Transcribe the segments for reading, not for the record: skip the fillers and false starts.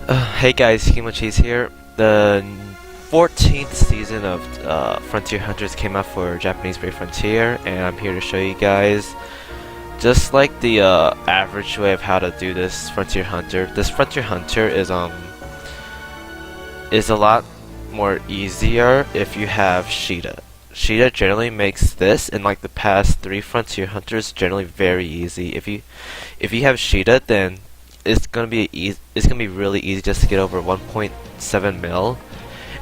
Hey guys, KimoCheese here. The 14th season of Frontier Hunters came out for Japanese Brave Frontier, and I'm here to show you guys just like the average way of how to do this Frontier Hunter. This Frontier Hunter is a lot more easier if you have Sheeta. Sheeta generally makes this, and like the past 3 Frontier Hunters, generally very easy. If you have Sheeta, then it's gonna be really easy just to get over 1.7 mil.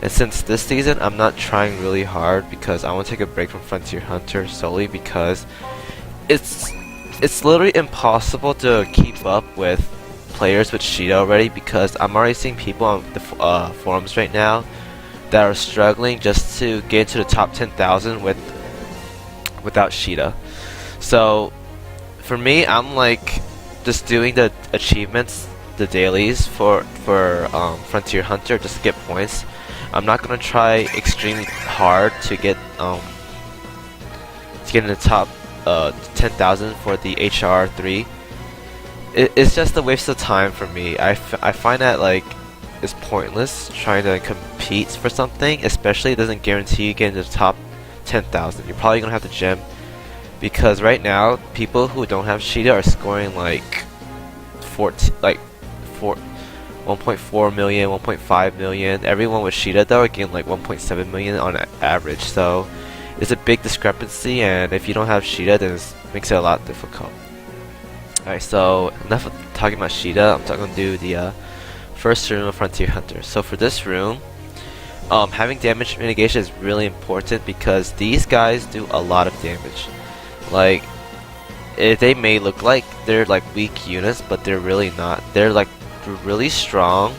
And since this season I'm not trying really hard because I want to take a break from Frontier Hunter solely because it's literally impossible to keep up with players with Sheeta already, because I'm already seeing people on the forums right now that are struggling just to get into the top 10,000 without Sheeta. So for me, I'm like just doing the achievements, the dailies for Frontier Hunter just to get points. I'm not gonna try extremely hard to get in the top 10,000 for the HR3. It's just a waste of time for me. I find that like it's pointless trying to compete for something, especially it doesn't guarantee you get into the top 10,000. You're probably gonna have to gem. Because right now, people who don't have Sheeta are scoring like 1.4 million, 1.5 million. Everyone with Sheeta though are getting like 1.7 million on average. So it's a big discrepancy, and if you don't have Sheeta, then it makes it a lot difficult. Alright, so enough of talking about Sheeta. I'm going to do the first room of Frontier Hunter. So for this room, having damage mitigation is really important because these guys do a lot of damage. Like, they may look like they're like weak units, but they're really not. They're like really strong.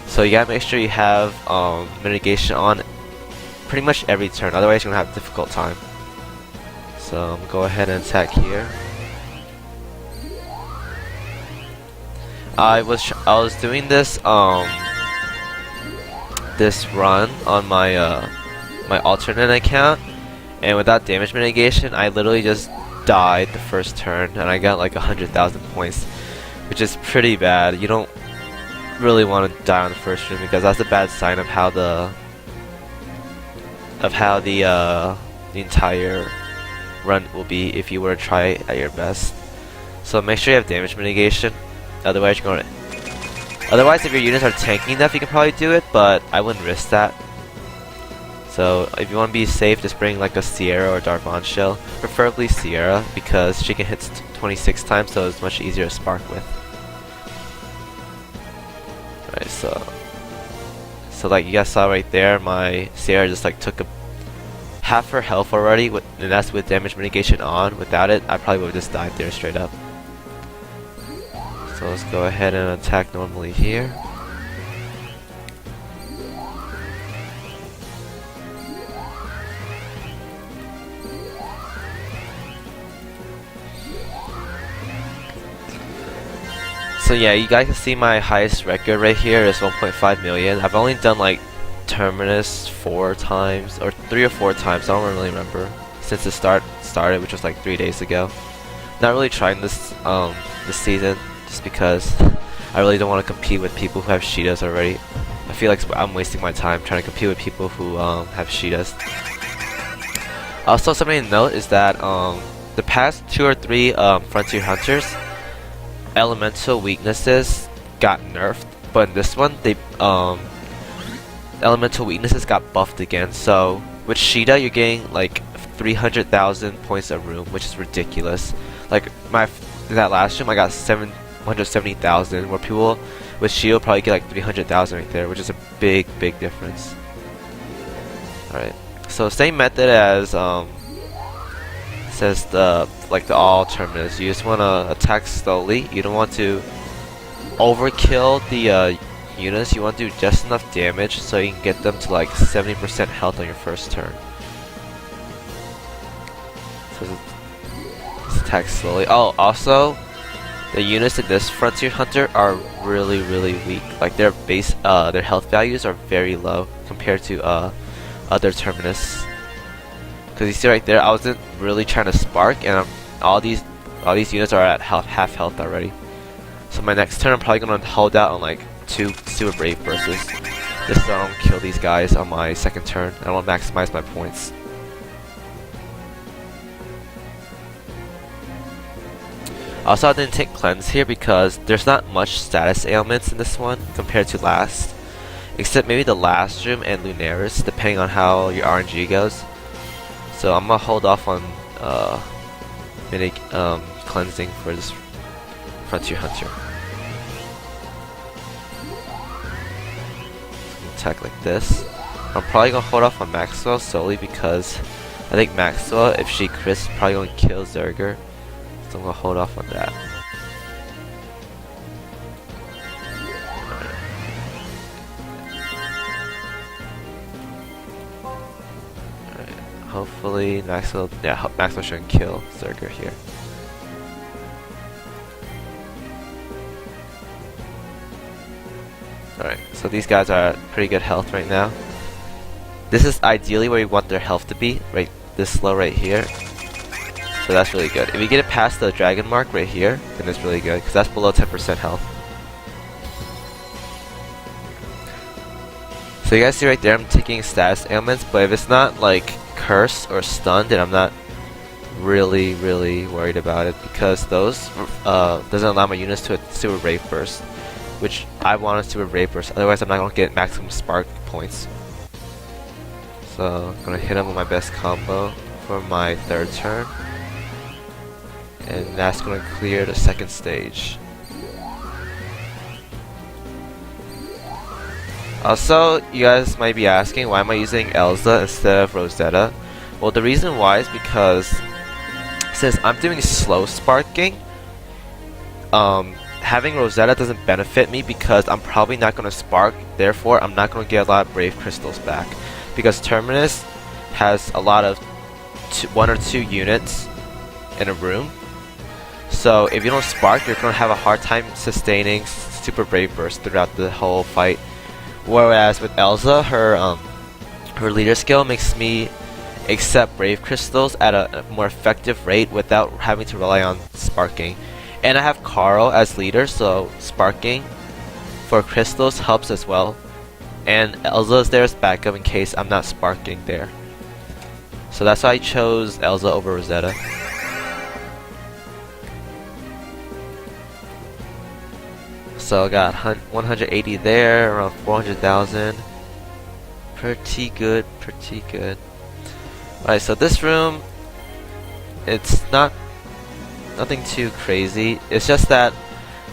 So you gotta make sure you have mitigation on pretty much every turn, otherwise you're gonna have a difficult time. So I'm gonna go ahead and attack here. I was doing this this run on my my alternate account, and without damage mitigation, I literally just died the first turn, and I got like 100,000 points, which is pretty bad. You don't really want to die on the first room because that's a bad sign of how the entire run will be if you were to try at your best. So make sure you have damage mitigation. Otherwise, if your units are tanky enough, you can probably do it, but I wouldn't risk that. So if you want to be safe, just bring like a Sierra or Darvon shell, preferably Sierra because she can hit 26 times, so it's much easier to spark with. Alright, so like you guys saw right there, my Sierra just like took half her health already, and that's with damage mitigation on. Without it, I probably would have just died there straight up. So let's go ahead and attack normally here. So yeah, you guys can see my highest record right here is 1.5 million. I've only done like Terminus 4 times, or 3 or 4 times, I don't really remember, since the started, which was like 3 days ago. Not really trying this this season, just because I really don't want to compete with people who have Sheetas already. I feel like I'm wasting my time trying to compete with people who have Sheetas. Also, something to note is that the past 2 or 3 Frontier Hunters, elemental weaknesses got nerfed, but in this one, they elemental weaknesses got buffed again. So with Sheeta, you're getting like 300,000 points a room, which is ridiculous. Like that last room, I got 770,000, where people with Sheeta probably get like 300,000 right there, which is a big difference. Alright, so same method as says the all Terminus. You just want to attack slowly. You don't want to overkill the units. You want to do just enough damage so you can get them to like 70% health on your first turn. So just attack slowly. Oh, also the units in this Frontier Hunter are really weak. Like their health values are very low compared to other Terminus. Because you see right there, I wasn't really trying to spark, and all these units are at half health already. So my next turn, I'm probably gonna hold out on like 2 Super Brave Bursts, just so I don't kill these guys on my second turn. I want to maximize my points. Also, I didn't take Cleanse here because there's not much status ailments in this one compared to last. Except maybe the last room and Lunaris, depending on how your RNG goes. So I'm gonna hold off on cleansing for this Frontier Hunter. Attack like this. I'm probably gonna hold off on Maxwell solely because I think Maxwell, if she crits, probably gonna kill Zerger. So I'm gonna hold off on that. Hopefully Maxwell shouldn't kill Zerger here. Alright, so these guys are at pretty good health right now. This is ideally where you want their health to be, right this low right here. So that's really good. If you get it past the dragon mark right here, then it's really good, because that's below 10% health. So you guys see right there, I'm taking status ailments, but if it's not like curse or stun, then I'm not really worried about it, because those doesn't allow my units to a Super Brave Burst, which I want a Super Brave Burst, otherwise I'm not going to get maximum spark points. So I'm going to hit him with my best combo for my third turn, and that's going to clear the second stage. Also, you guys might be asking, why am I using Elsa instead of Rosetta? Well, the reason why is because since I'm doing slow sparking, having Rosetta doesn't benefit me because I'm probably not going to spark, therefore I'm not going to get a lot of Brave Crystals back. Because Terminus has a lot of 1 or 2 units in a room, so if you don't spark, you're going to have a hard time sustaining Super Brave Burst throughout the whole fight. Whereas with Elsa, her leader skill makes me accept Brave Crystals at a more effective rate without having to rely on sparking. And I have Carl as leader, so sparking for crystals helps as well. And Elsa is there as backup in case I'm not sparking there. So that's why I chose Elsa over Rosetta. So I got 180 there, around 400,000. Pretty good, pretty good. Alright, so this room, it's nothing too crazy. It's just that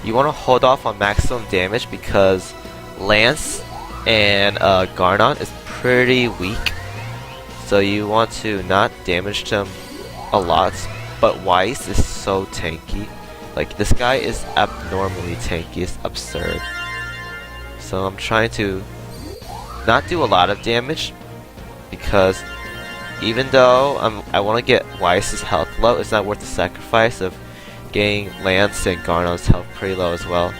you want to hold off on maximum damage because Lance and Garnon is pretty weak. So you want to not damage them a lot. But Weiss is so tanky. Like, this guy is abnormally tanky, it's absurd. So I'm trying to not do a lot of damage because even though I want to get Weiss's health low, it's not worth the sacrifice of getting Lance and Garnon's health pretty low as well.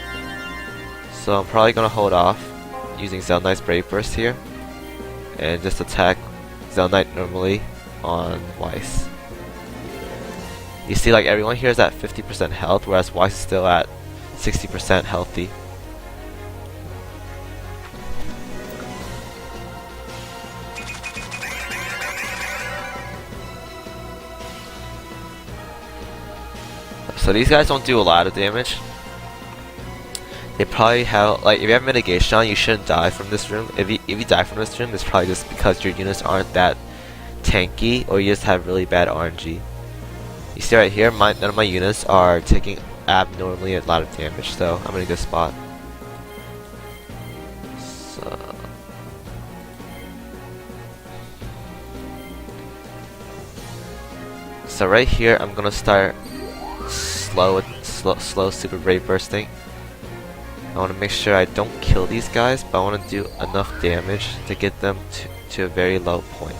So I'm probably going to hold off using Zelnite's Brave Burst here and just attack Zelnite normally on Weiss. You see, like, everyone here is at 50% health, whereas Weiss is still at 60% healthy. So these guys don't do a lot of damage. They probably have, like, if you have mitigation on, you shouldn't die from this room. If you die from this room, it's probably just because your units aren't that tanky, or you just have really bad RNG. You see right here, none of my units are taking abnormally a lot of damage, so I'm in a good spot. So right here, I'm gonna start slow Super Brave Bursting. I want to make sure I don't kill these guys, but I want to do enough damage to get them to a very low point.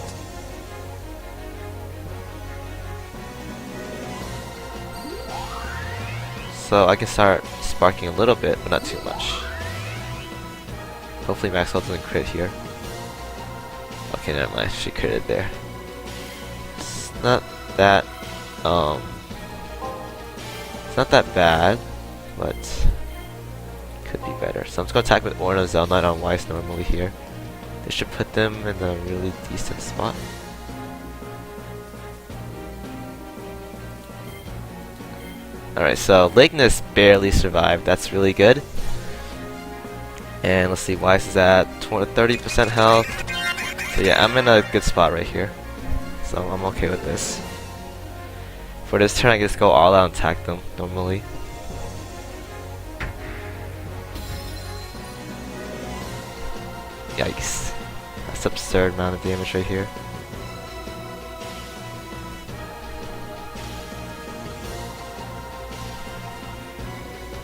So I can start sparking a little bit, but not too much. Hopefully Maxwell doesn't crit here. Okay, never mind, she critted there. It's not that it's not that bad, but could be better. So I'm just gonna attack with Orna Zelnite on Weiss normally here. This should put them in a really decent spot. Alright, so Lignis barely survived. That's really good. And let's see, Weiss is at 30% health. So yeah, I'm in a good spot right here. So I'm okay with this. For this turn, I just go all out and attack them normally. Yikes. That's an absurd amount of damage right here.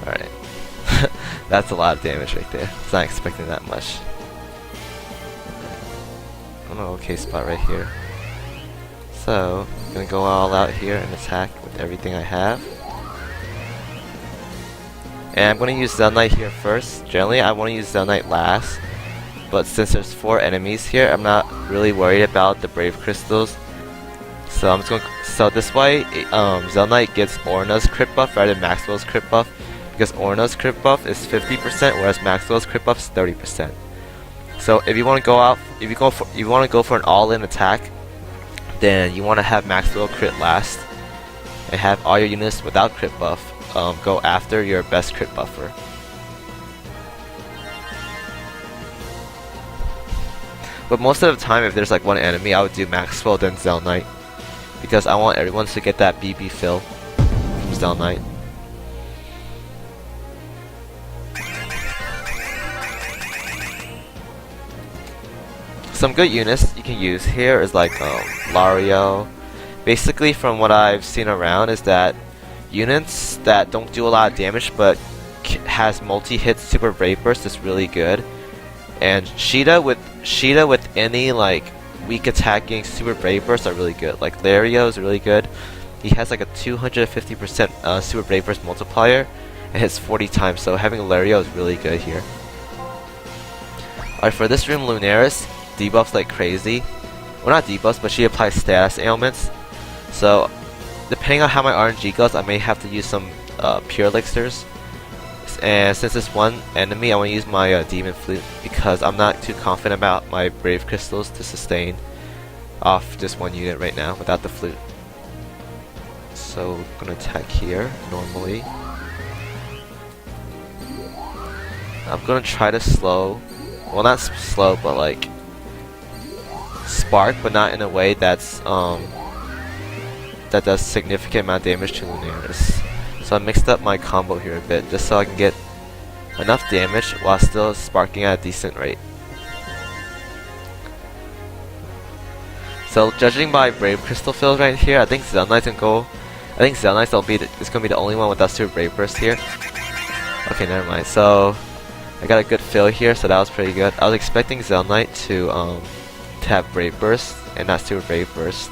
Alright. That's a lot of damage right there. I was not expecting that much. I'm in an okay spot right here. So, I'm gonna go all out here and attack with everything I have. And I'm gonna use Zelnite here first. Generally, I want to use Zelnite last. But since there's 4 enemies here, I'm not really worried about the Brave Crystals. So I'm just going. So this way, Zelnite gets Orna's crit buff rather than Maxwell's crit buff, because Orna's crit buff is 50%, whereas Maxwell's crit buff is 30%. So if you want to go out, if you want to go for an all-in attack, then you want to have Maxwell crit last, and have all your units without crit buff go after your best crit buffer. But most of the time, if there's like one enemy, I would do Maxwell then Zelnite, because I want everyone to get that BB fill from Zelnite. Some good units you can use here is like Lario. Basically, from what I've seen around, is that units that don't do a lot of damage but has multi-hit super brave burst is really good. And Sheeta with any like weak attacking super brave bursts are really good. Like Lario is really good. He has like a 250% super brave burst multiplier and hits 40 times. So having Lario is really good here. Alright, for this room, Lunaris debuffs like crazy. Well, not debuffs, but she applies status ailments. So depending on how my RNG goes, I may have to use some pure elixirs. And since it's one enemy, I want to use my Demon Flute, because I'm not too confident about my Brave Crystals to sustain off just one unit right now without the Flute. So I'm going to attack here normally. I'm going to try to slow, well not slow, but like spark, but not in a way that's that does significant amount of damage to Lunaris. So I mixed up my combo here a bit, just so I can get enough damage while still sparking at a decent rate. So judging by Brave Crystal fills right here, I think Zelnite's gonna go. I think Zelnite's is gonna be the only one without Super Brave Burst here. Okay, never mind. So I got a good fill here, so that was pretty good. I was expecting Zelnite to have Brave Burst and not Super Brave Burst,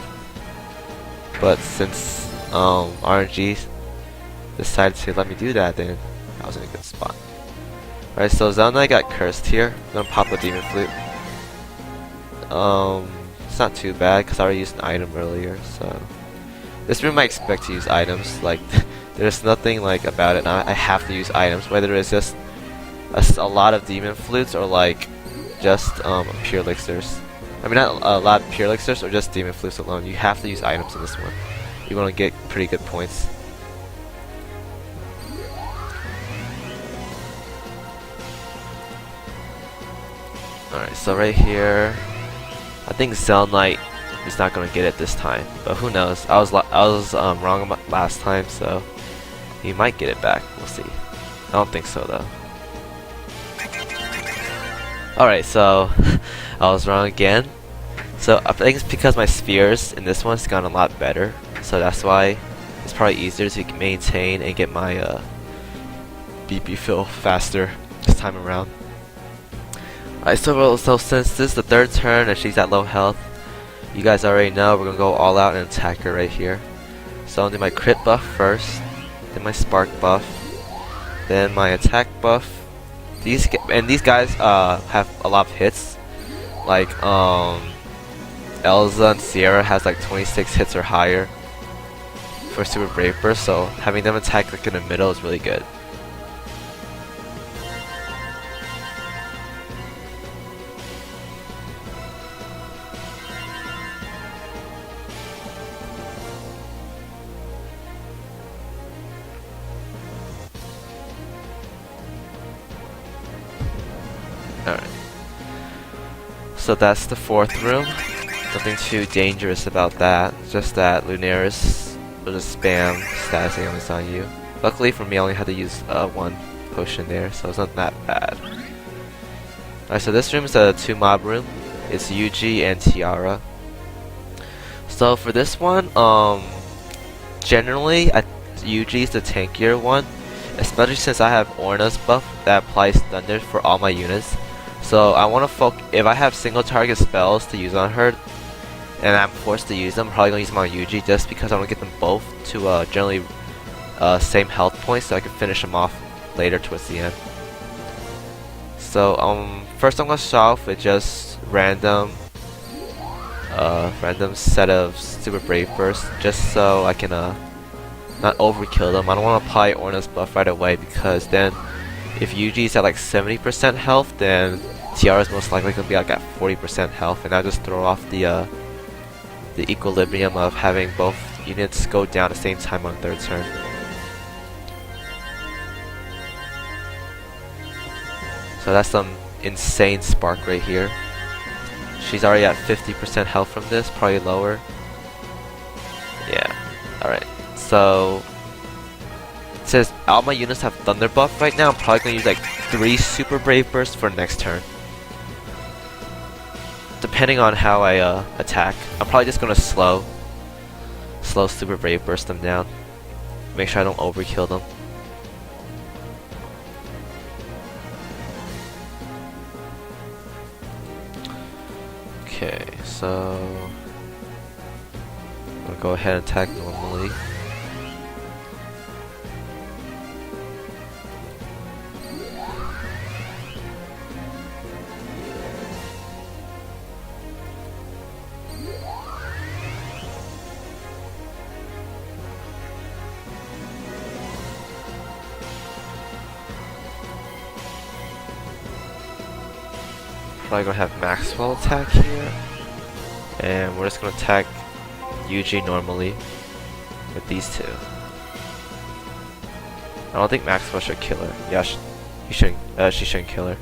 but since RNG decided to let me do that, then I was in a good spot. Alright, so Zelnite got cursed here. I'm gonna pop a Demon Flute. It's not too bad because I already used an item earlier. So this room I expect to use items. Like there's nothing like about it. I have to use items, whether it's just a lot of Demon Flutes or like just pure elixirs. I mean, not a lot of pure elixirs or just Demon Flutes alone. You have to use items in this one. You want to get pretty good points. Alright, so right here, I think Zelnite is not gonna get it this time, but who knows? I was wrong about last time, so he might get it back. We'll see. I don't think so though. Alright, so I was wrong again. So I think it's because my spheres in this one's gone a lot better, so that's why it's probably easier to maintain and get my BP fill faster this time around. Alright, so since this is the third turn and she's at low health, you guys already know we're gonna go all out and attack her right here. So I'll do my crit buff first, then my spark buff, then my attack buff. These guys have a lot of hits. Like Elza and Sierra has like 26 hits or higher for Super Brave Burst, so having them attack like in the middle is really good. Alright. So that's the 4th room. Nothing too dangerous about that. Just that Lunaris will just spam status ailments on you. Luckily for me, I only had to use 1 potion there, so it's not that bad. Alright, so this room is a 2 mob room. It's Yuji and Tiara. So for this one, generally, Yuji is the tankier one, especially since I have Orna's buff that applies thunder for all my units. So I want to if I have single target spells to use on her, and I'm forced to use them, I'm probably going to use them on Yuji just because I want to get them both to generally same health points so I can finish them off later towards the end. So first I'm going to start off with just random set of super brave bursts just so I can not overkill them. I don't want to apply Orna's buff right away because then if Yuji's at like 70% health, then Tiara's most likely going to be like at 40% health, and I'll just throw off the equilibrium of having both units go down at the same time on 3rd turn. So that's some insane spark right here. She's already at 50% health from this, probably lower. Yeah, alright. So, it says all my units have thunder buff right now. I'm probably going to use like 3 super brave bursts for next turn. Depending on how I attack. I'm probably just going to slow super brave burst them down. Make sure I don't overkill them. Okay, so I'm gonna go ahead and attack normally. Probably gonna have Maxwell attack here, and we're just gonna attack Yuji normally with these 2. I don't think Maxwell should kill her. Yeah, she shouldn't kill her.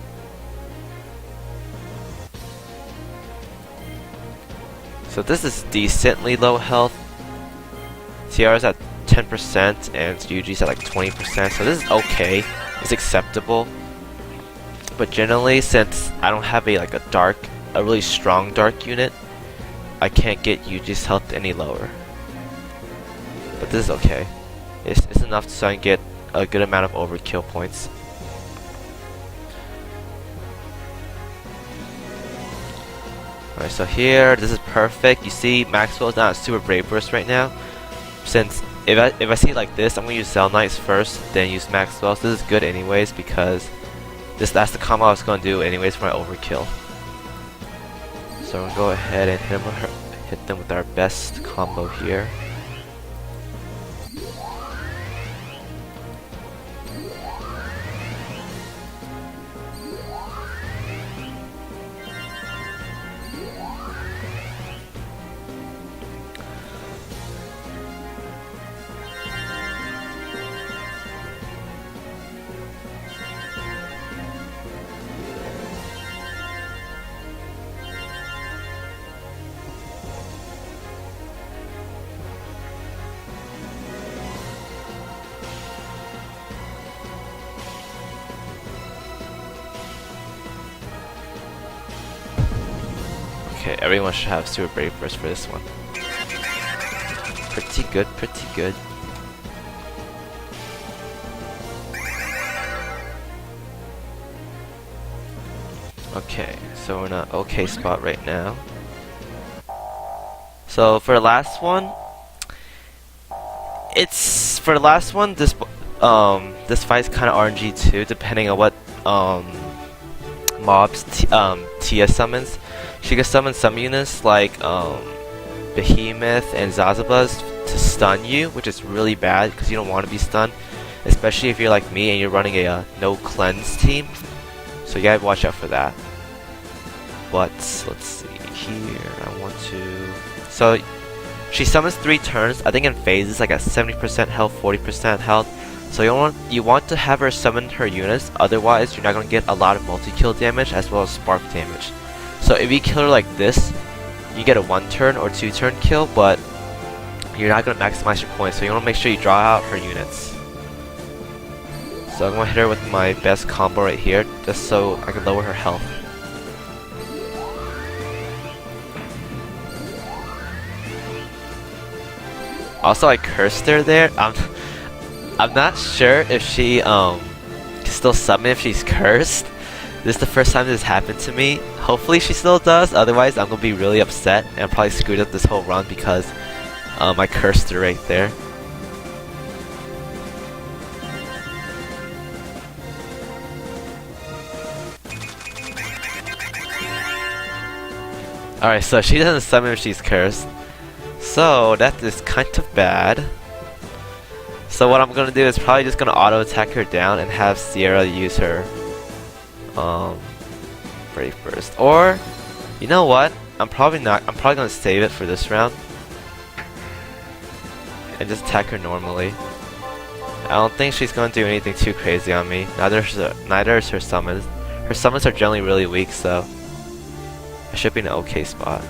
So this is decently low health. Tiara's at 10% and Yuji's at like 20%, so this is okay. It's acceptable. But generally, since I don't have a really strong dark unit, I can't get Yuji's health any lower. But this is okay. It's enough so I can get a good amount of overkill points. Alright, so here, this is perfect. You see, Maxwell's not a super brave burst right now. Since if I see it like this, I'm gonna use Cell Knights first, then use Maxwell. So this is good anyways because that's the combo I was gonna do anyways for my overkill. So I'm gonna go ahead and hit them with our best combo here. Okay, everyone should have super brave burst for this one. Pretty good, pretty good. Okay, so we're in an okay spot right now. So for the last one, this fight's kind of RNG too, depending on what mobs Tia summons. She can summon some units like Behemoth and Zazabuz to stun you, which is really bad because you don't want to be stunned, especially if you're like me and you're running a no cleanse team. So you gotta watch out for that. But let's see here. I want to. So she summons 3 turns. I think in phases, like at 70% health, 40% health. So you want to have her summon her units, otherwise you're not going to get a lot of multi-kill damage as well as spark damage. So if you kill her like this, you get a 1-turn or 2-turn kill, but you're not going to maximize your points, so you want to make sure you draw out her units. So I'm going to hit her with my best combo right here, just so I can lower her health. Also, I cursed her there. I'm not sure if she can still summon if she's cursed. This is the first time this happened to me. Hopefully she still does, otherwise I'm gonna be really upset and probably screwed up this whole run because I cursed her right there. Alright, so she doesn't summon if she's cursed. So that is kind of bad. So what I'm gonna do is probably just gonna auto attack her down and have Sierra use her Brave Burst. Or you know what? I'm probably gonna save it for this round and just attack her normally. I don't think she's gonna do anything too crazy on me. Neither is her summons. Her summons are generally really weak, so I should be in an okay spot.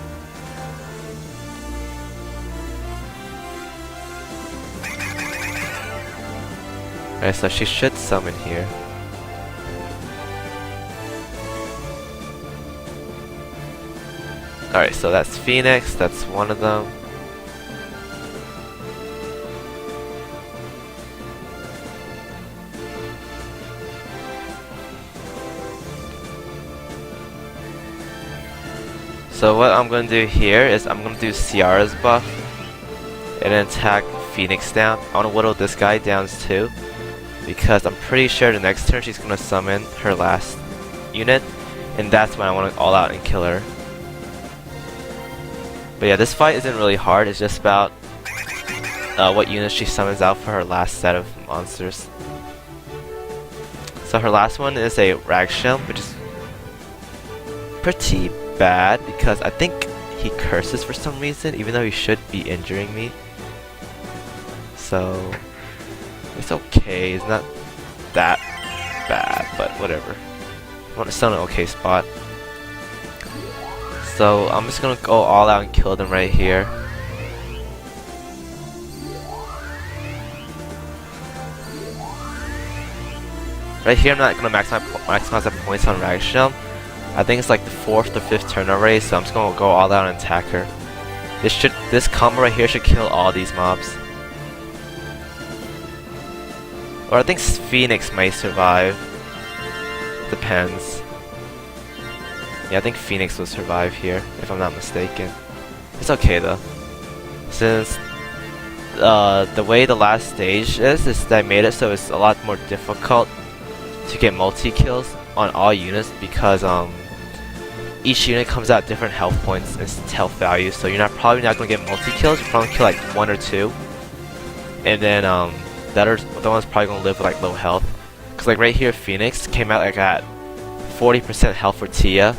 Alright, so she should summon here. Alright, so that's Phoenix, that's one of them. So what I'm going to do here is I'm going to do Ciara's buff and then attack Phoenix down. I want to whittle this guy down too, because I'm pretty sure the next turn she's going to summon her last unit, and that's when I want to all out and kill her. But yeah, this fight isn't really hard, it's just about what units she summons out for her last set of monsters. So her last one is a Ragshell, which is pretty bad because I think he curses for some reason, even though he should be injuring me. So it's okay, it's not that bad, but whatever. I'm still in an okay spot. So I'm just gonna go all out and kill them right here. Right here I'm not gonna maximize the points on Ragshell. I think it's like the 4th or 5th turn already, so I'm just gonna go all out and attack her. This combo right here should kill all these mobs. Or I think Phoenix may survive. Depends. Yeah, I think Phoenix will survive here, if I'm not mistaken. It's okay though. Since the way the last stage is that I made it so it's a lot more difficult to get multi-kills on all units because each unit comes out different health points and health values, so you're probably not going to get multi-kills, you're probably going to kill like 1 or 2. And then the one's probably going to live with like low health. Because like right here, Phoenix came out like at 40% health for Tia,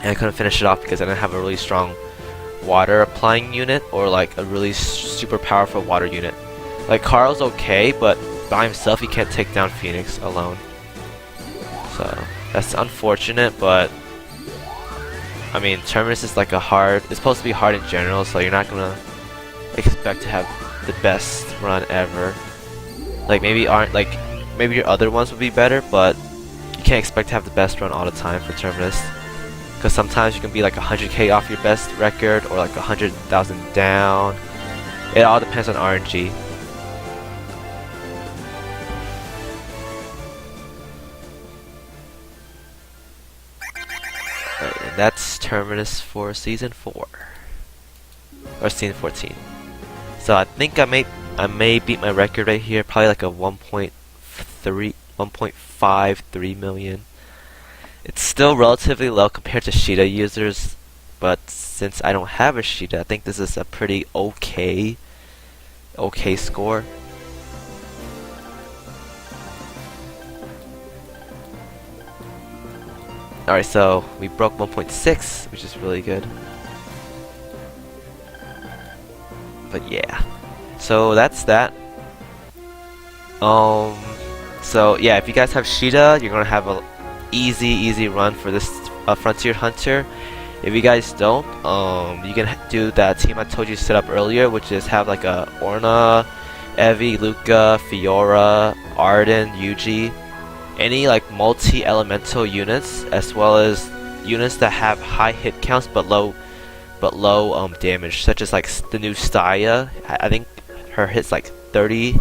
and I couldn't finish it off because I didn't have a really strong water applying unit or like a really super powerful water unit. Like Carl's okay, but by himself he can't take down Phoenix alone. So that's unfortunate, but I mean Terminus is like it's supposed to be hard in general, so you're not gonna expect to have the best run ever. Like maybe your other ones would be better, but you can't expect to have the best run all the time for Terminus. Because sometimes you can be like 100k off your best record or like 100,000 down. It all depends on RNG. Right, and that's Terminus for Season 4. Or Season 14. So I think I may beat my record right here, probably like a 1.53 million. It's still relatively low compared to Sheeta users, but since I don't have a Sheeta, I think this is a pretty okay score. Alright, so we broke 1.6, which is really good. But yeah, so that's that. So yeah, if you guys have Sheeta, you're gonna have a easy run for this Frontier Hunter. If you guys don't, you can do that team I told you to set up earlier, which is have like a Orna, Evi, Luca, Fiora, Arden, Yuji, any like multi-elemental units, as well as units that have high hit counts but low damage, such as like the new Staya. I think her hit's like 30,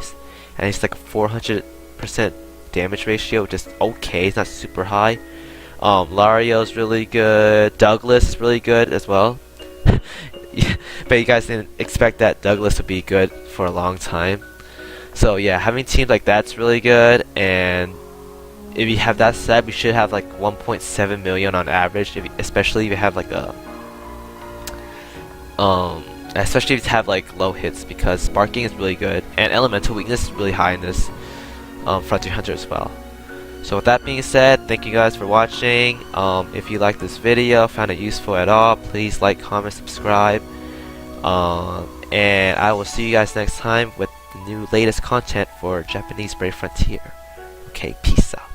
and it's like 400% damage ratio, which is okay. It's not super high. Lario's really good. Douglas is really good as well. But you guys didn't expect that Douglas would be good for a long time. So yeah, having teams like that's really good. And if you have that set, you should have like 1.7 million on average. Especially if you have like a especially if you have like low hits, because sparking is really good and elemental weakness is really high in this Frontier Hunter as well. So with that being said, thank you guys for watching. If you liked this video, found it useful at all, please like, comment, subscribe. And I will see you guys next time with the new latest content for Japanese Brave Frontier. Okay, peace out.